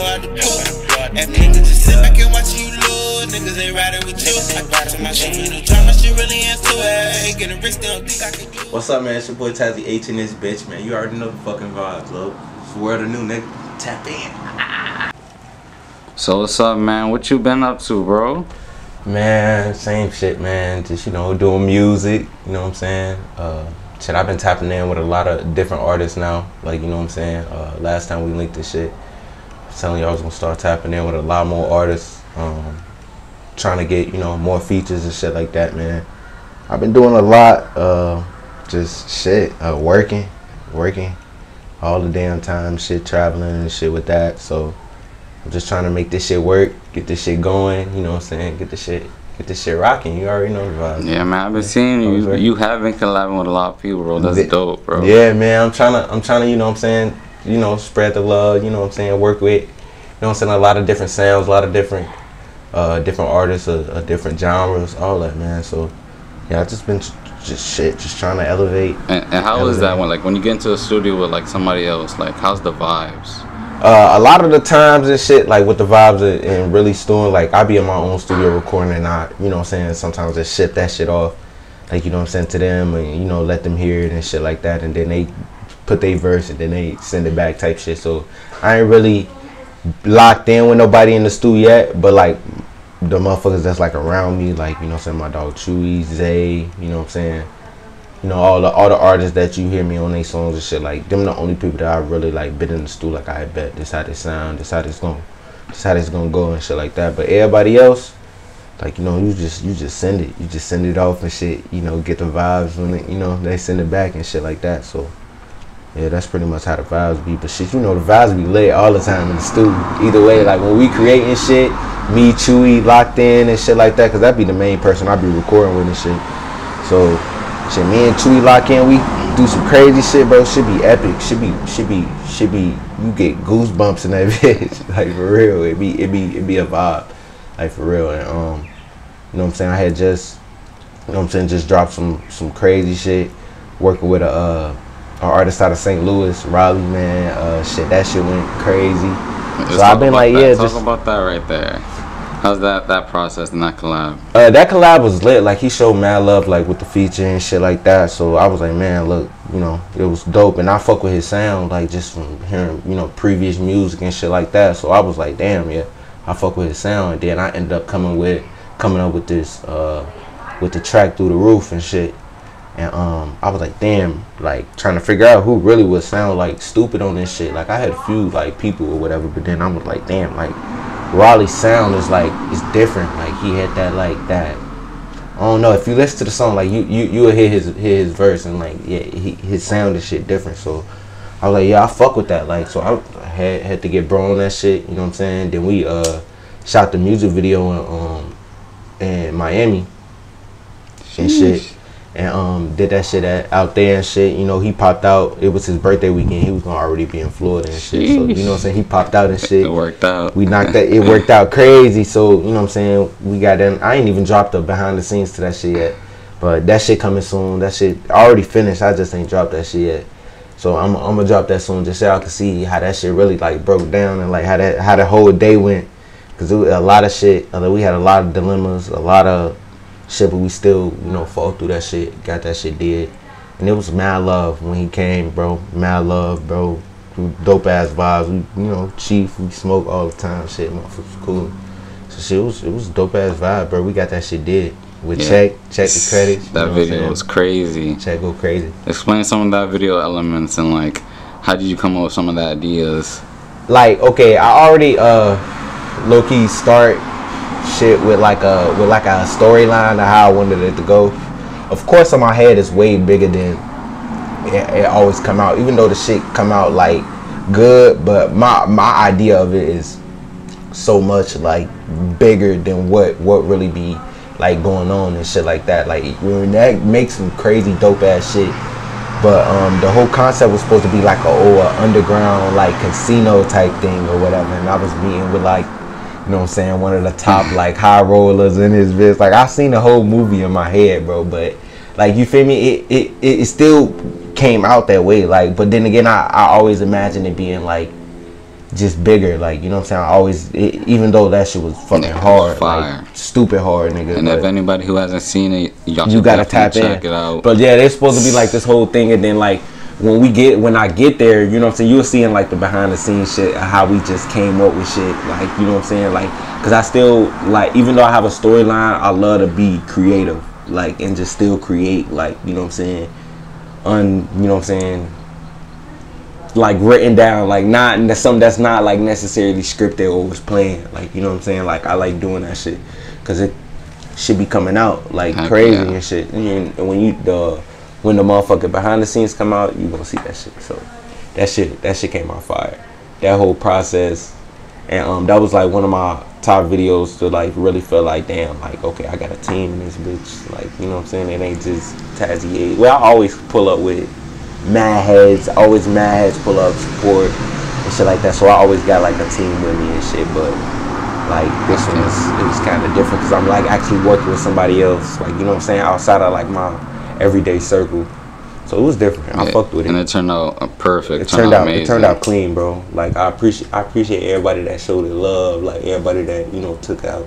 blow out the pool. And niggas just sit back and watch you lose. Niggas ain't riding with you. I got to my shit for the drama, shit really into it. Get a wrist, they don't think I can do it. What's up, man? It's your boy TazzieH in this bitch, man. You already know the fucking vibes, look. It's World2new, nigga. Tap in. So what's up, man? What you been up to, bro? Man, same shit, man. Just, you know, doing music, you know what I'm saying? Shit, I've been tapping in with a lot of different artists now. Like, you know what I'm saying? Last time we linked this shit, I was telling you I was gonna start tapping in with a lot more artists. Trying to get, you know, more features and shit like that, man. I've been doing a lot, just shit, working all the damn time, shit, traveling and shit with that. So I'm just trying to make this shit work, get this shit going, you know what I'm saying? Get this shit rocking. You already know the vibes. Yeah, man, I've been seeing you. You have been collabing with a lot of people, bro. That's dope, bro. Yeah, man, I'm trying to, you know what I'm saying, you know, spread the love, you know what I'm saying, work with, you know what I'm saying, a lot of different sounds, a lot of different artists, different genres, all that, man. So yeah, I've just been just trying to elevate. And how is that when you get into a studio with like somebody else? Like, how's the vibes? A lot of the times and shit, like with the vibes and really stewing, like I be in my own studio recording and I, you know what I'm saying, sometimes I ship that shit off, like, you know what I'm saying, to them and, you know, let them hear it and shit like that, and then they put their verse and then they send it back type shit. So I ain't really locked in with nobody in the studio yet, but like the motherfuckers that's like around me, like, you know what I'm saying, my dog Chewy, Zay, you know what I'm saying, you know, all the artists that you hear me on their songs and shit, like them the only people that I really like been in the studio, like I bet this how this sound, this how this gonna go and shit like that. But everybody else, like, you know, you just send it off and shit, you know, get the vibes when it, you know, they send it back and shit like that. So yeah, that's pretty much how the vibes be. But shit, you know, the vibes be lit all the time in the studio. Either way, like when we creating shit, me, Chewy, locked in and shit like that, cause that be the main person I be recording with and shit. So shit, me and Chewy lock in, we do some crazy shit, bro. Should be epic. Should be. You get goosebumps in that bitch. Like for real, it be a vibe. Like for real, and you know what I'm saying. I had just, you know what I'm saying, just dropped some crazy shit, working with an artist out of St. Louis, Raleigh, man. Shit, that shit went crazy. So I've been like, yeah, talk about that right there. How's that process and that collab? That collab was lit. Like, he showed mad love, like, with the feature and shit like that. So I was like, man, look, you know, it was dope. And I fuck with his sound, like, just from hearing, you know, previous music and shit like that. So I was like, damn, yeah, I fuck with his sound. And then I ended up coming up with this, with the track Through the Roof and shit. And I was like, damn, like, trying to figure out who really would sound, like, stupid on this shit. Like, I had a few, like, people or whatever, but then I was like, damn, like, Raleigh's sound is like, it's different. Like, he had that, like, that, I don't know, if you listen to the song, like, you will hear his verse and, like, yeah, his sound and shit different. So I was like, yeah, I fuck with that. Like, so I had to get bro on that shit, you know what I'm saying? Then we shot the music video in Miami and shit, and did that shit out there and shit. You know, he popped out. It was his birthday weekend. He was gonna already be in Florida and shit. So, you know what I'm saying, he popped out and shit. It worked out. We knocked that. It worked out crazy. So, you know what I'm saying, we got in. I ain't even dropped the behind the scenes to that shit yet, but that shit coming soon. That shit already finished. I just ain't dropped that shit yet. So I'm gonna drop that soon, just so y'all can see how that shit really, like, broke down and, like, how the whole day went. Cause it was a lot of shit. We had a lot of dilemmas, a lot of shit, but we still, you know, fought through that shit, got that shit did. And it was mad love when he came, bro. Mad love, bro. Dope ass vibes. We, you know, Chief, we smoke all the time, shit, motherfuckers cool. So shit, it was dope ass vibe, bro. We got that shit did. With check the credits. That video was crazy. Check go crazy. Explain some of that video elements and, like, how did you come up with some of the ideas? Like, okay, I already low key start shit with like a storyline of how I wanted it to go. Of course, in my head it's way bigger than it always come out, even though the shit come out like good, but my idea of it is so much like bigger than what really be like going on and shit like that. Like, when that makes some crazy dope ass shit, but the whole concept was supposed to be like a underground, like, casino type thing or whatever. And I was meeting with, like, you know what I'm saying, one of the top, like, high rollers in his biz. Like, I seen the whole movie in my head, bro, but, like, you feel me, it still came out that way. Like, but then again, I always imagined it being like just bigger, like, you know what I'm saying? I always, even though that shit was fucking hard, fire. Like stupid hard, nigga. And if anybody who hasn't seen it, y'all you should gotta definitely tap check in. it out. But yeah, there's supposed to be like this whole thing, and then like when I get there, you know what I'm saying, you're seeing like the behind the scenes shit of how we just came up with shit, like, you know what I'm saying, like, because I still, like, even though I have a storyline, I love to be creative, like, and just still create, like, you know what I'm saying, you know what I'm saying, like written down, like not something that's not like necessarily scripted or was planned, like, you know what I'm saying, like I like doing that shit because it should be coming out like crazy and shit. And when the motherfucker behind the scenes come out, you gonna see that shit. So that shit came out fire. That whole process, and that was like one of my top videos to like really feel like, damn, like, okay, I got a team in this bitch, like, you know what I'm saying, it ain't just TazzieH. Well, I always pull up with mad heads pull up, support and shit like that, so I always got like a team with me and shit. But like this one it was kind of different because I'm like actually working with somebody else, like, you know what I'm saying, outside of like my everyday circle, so it was different. I fucked with it, and it turned out perfect. It turned out amazing. It turned out clean, bro. Like I appreciate everybody that showed it love, like everybody that, you know, took out,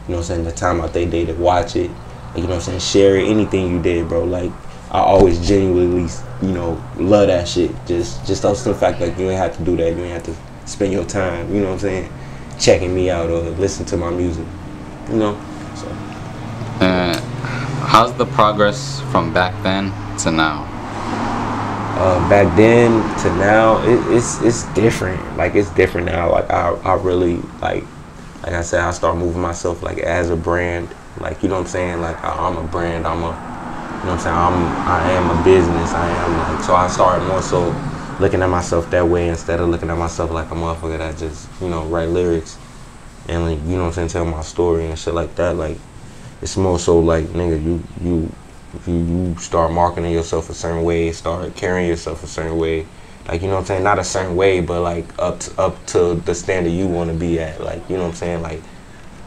you know what I'm saying, the time out their day to watch it, like, you know what I'm saying, share it, anything you did, bro. Like I always genuinely, you know, love that shit. Just also the fact like you ain't have to do that. You ain't have to spend your time, you know what I'm saying, checking me out or listen to my music, you know. So. How's the progress from back then to now? Back then to now, it's different. Like it's different now. Like I really like I said, I start moving myself like as a brand. Like, you know what I'm saying. Like I'm a brand. You know what I'm saying? I am a business. I am like, so I started more so looking at myself that way instead of looking at myself like a motherfucker that just, you know, write lyrics and, like, you know what I'm saying, tell my story and shit like that. Like it's more so like, nigga, you start marketing yourself a certain way, start carrying yourself a certain way. Like, you know what I'm saying? Not a certain way, but like up to the standard you want to be at. Like, you know what I'm saying? Like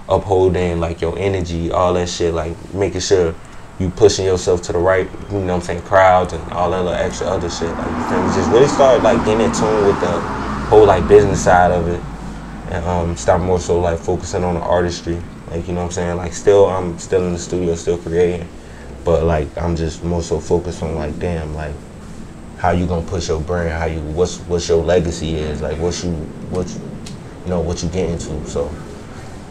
upholding like your energy, all that shit, like making sure you pushing yourself to the right, you know what I'm saying, crowds and all that little extra other shit. Like, you feel me? Just really start like getting in tune with the whole like business side of it, and start more so like focusing on the artistry. Like, you know what I'm saying? Like I'm still in the studio, still creating, but like I'm just more so focused on like, damn, like how you gonna push your brand, what's your legacy is, like what you get into. So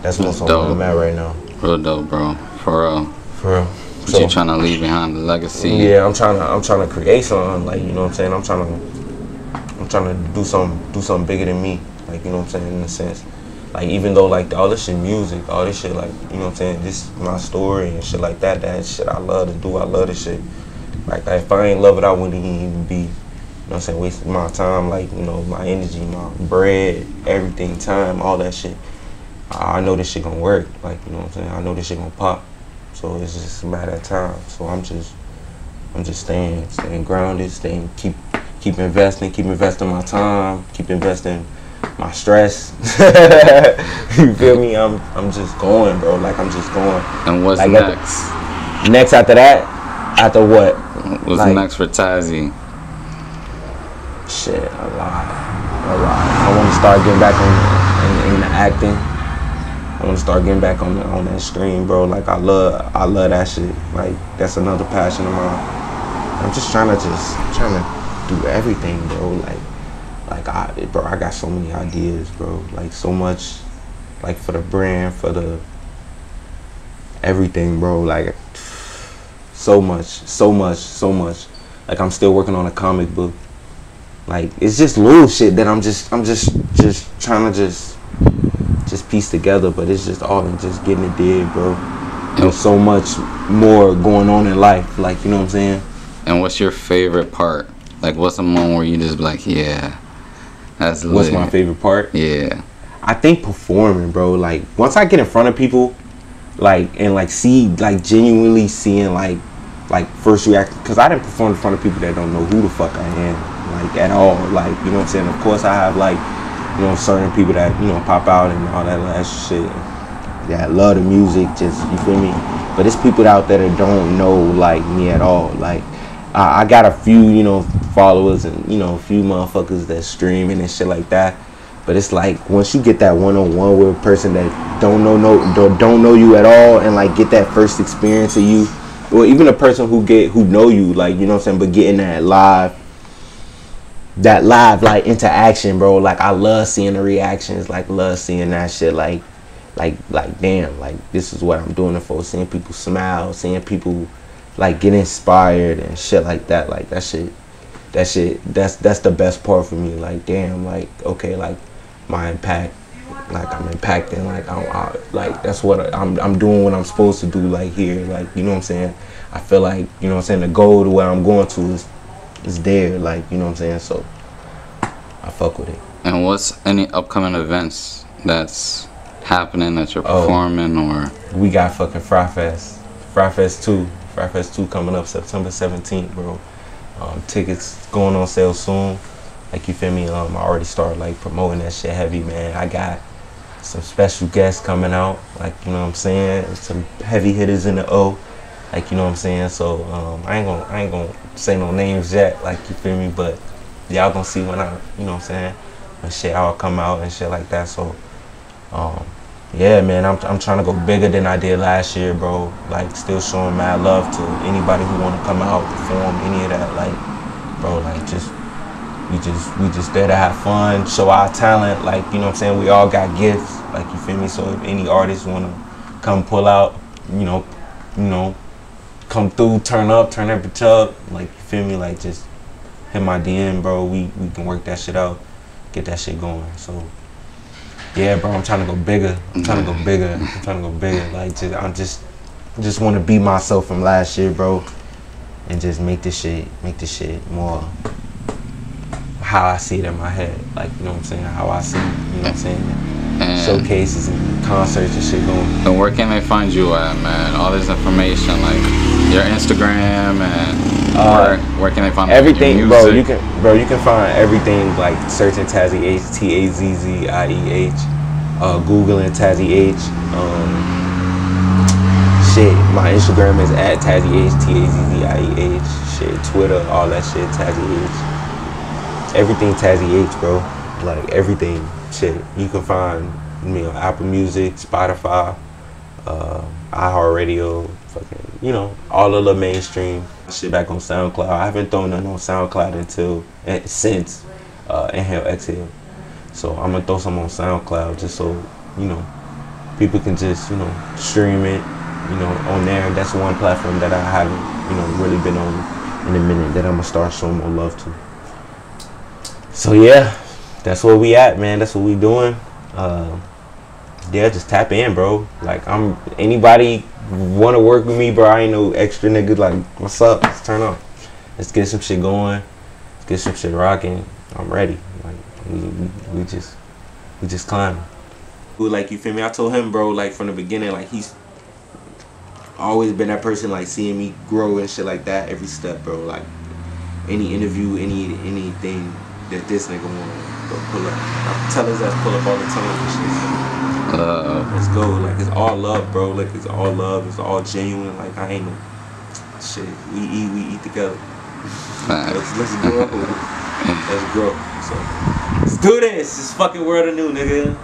that's more so where I'm at right now. Real dope, bro. For real. For real. What you trying to leave behind, the legacy? Yeah, I'm trying to create something, like, you know what I'm saying, I'm trying to do something bigger than me, like, you know what I'm saying, in a sense. Like, even though like all this shit music, all this shit, like, you know what I'm saying, this is my story and shit like that shit I love to do, I love this shit. Like, if I ain't love it, I wouldn't even be, you know what I'm saying, wasting my time, like, you know, my energy, my bread, everything, time, all that shit. I know this shit gonna work, like, you know what I'm saying, I know this shit gonna pop. So it's just a matter of time. So I'm just staying grounded, keep investing my time, keep investing my stress. You feel me? I'm just going, bro. Like I'm just going. And what's like next? Next after that? After what? What's like, next for TazzieH? Shit, a lot. I want to start getting back in the acting. I want to start getting back on that stream, bro. Like I love that shit. Like that's another passion of mine. I'm just trying to do everything, bro. I got so many ideas, bro. Like so much, like for the brand, for the everything, bro. Like so much. Like I'm still working on a comic book. Like it's just little shit that I'm just trying to just piece together, but it's just all in just getting it did, bro. There's so much more going on in life, like, you know what I'm saying? And what's your favorite part? Like, what's the moment where you just be like, yeah, that's lit? What's my favorite part? Yeah. I think performing, bro. Like, once I get in front of people, like, and like see, like genuinely seeing like first reaction, because I didn't perform in front of people that don't know who the fuck I am, like, at all. Like, you know what I'm saying? Of course I have like, you know, certain people that, you know, pop out and all that last shit, that love the music, just, you feel me? But it's people out there that don't know like me at all. Like I got a few, you know, followers and, you know, a few motherfuckers that streaming and shit like that, But it's like once you get that one-on-one with a person that don't know you at all, and like get that first experience of you, or even a person who know you, like, you know what I'm saying, but getting that live like interaction, bro. Like I love seeing the reactions, like love seeing that shit, like damn, like this is what I'm doing it for. Seeing people smile, seeing people like get inspired and shit like that. Like that's the best part for me. Like damn, like okay, like my impact, like I'm impacting, like like that's what I'm doing what I'm supposed to do, like here, like, you know what I'm saying. I feel like, you know what I'm saying, the goal to where I'm going to is there, like, you know what I'm saying. So I fuck with it. And what's any upcoming events that's happening that you're performing? Or we got fucking Fry-Fest 2 coming up September 17th, bro. Tickets going on sale soon. Like, you feel me? I already started like promoting that shit heavy, man. I got some special guests coming out, like, you know what I'm saying, some heavy hitters in the O, like, you know what I'm saying. So I ain't gonna say no names yet, like, you feel me, but y'all gonna see when I, you know what I'm saying, when shit all come out and shit like that. So yeah, man, I'm trying to go bigger than I did last year, bro. Like, still showing mad love to anybody who want to come out, perform, any of that. Like, bro, like, we just there to have fun, show our talent. Like, you know what I'm saying, we all got gifts, like, you feel me. So if any artists want to come pull out, you know, come through, turn up like, you feel me, like, just hit my DM, bro. We can work that shit out, get that shit going. So yeah, bro, I'm trying to go bigger. Like, I just want to be myself from last year, bro, and just make this shit more how I see it in my head. Like, you know what I'm saying, how I see, you know what I'm saying, and showcases and concerts and shit going. And where can they find you at, man? All this information, like your Instagram, and where can they find everything, your bro? music? You can find everything, like searching TazzieH, TazzieH, Googling TazzieH. Shit, my Instagram is at TazzieH, TazzieH. Shit, Twitter, all that shit, TazzieH. Everything TazzieH, bro. Like, everything. Shit, you can find me on Apple Music, Spotify, iHeartRadio, fucking, you know, all of the mainstream shit back on SoundCloud. I haven't thrown nothing on SoundCloud since Inhale Exhale. So I'm gonna throw some on SoundCloud just so, you know, people can just, you know, stream it, you know, on there. That's one platform that I haven't, you know, really been on in a minute, that I'm gonna start showing more love to. So yeah, that's where we at, man. That's what we doing. Yeah, just tap in, bro. Like, anybody want to work with me, bro? I ain't no extra nigga. Like, what's up? Let's turn up. Let's get some shit going. Let's get some shit rocking. I'm ready. Like, we just climbing. Like, you feel me? I told him, bro, like, from the beginning, like, he's always been that person, like, seeing me grow and shit like that every step, bro. Like, any interview, anything that this nigga wanna go pull up. I tell his ass pull up all the time and shit. Let's go. Like, it's all love, bro. Like, it's all love. It's all genuine. Like, I ain't no shit. We eat together. Let's grow. Let's grow. So let's do this. It's fucking World2new, nigga.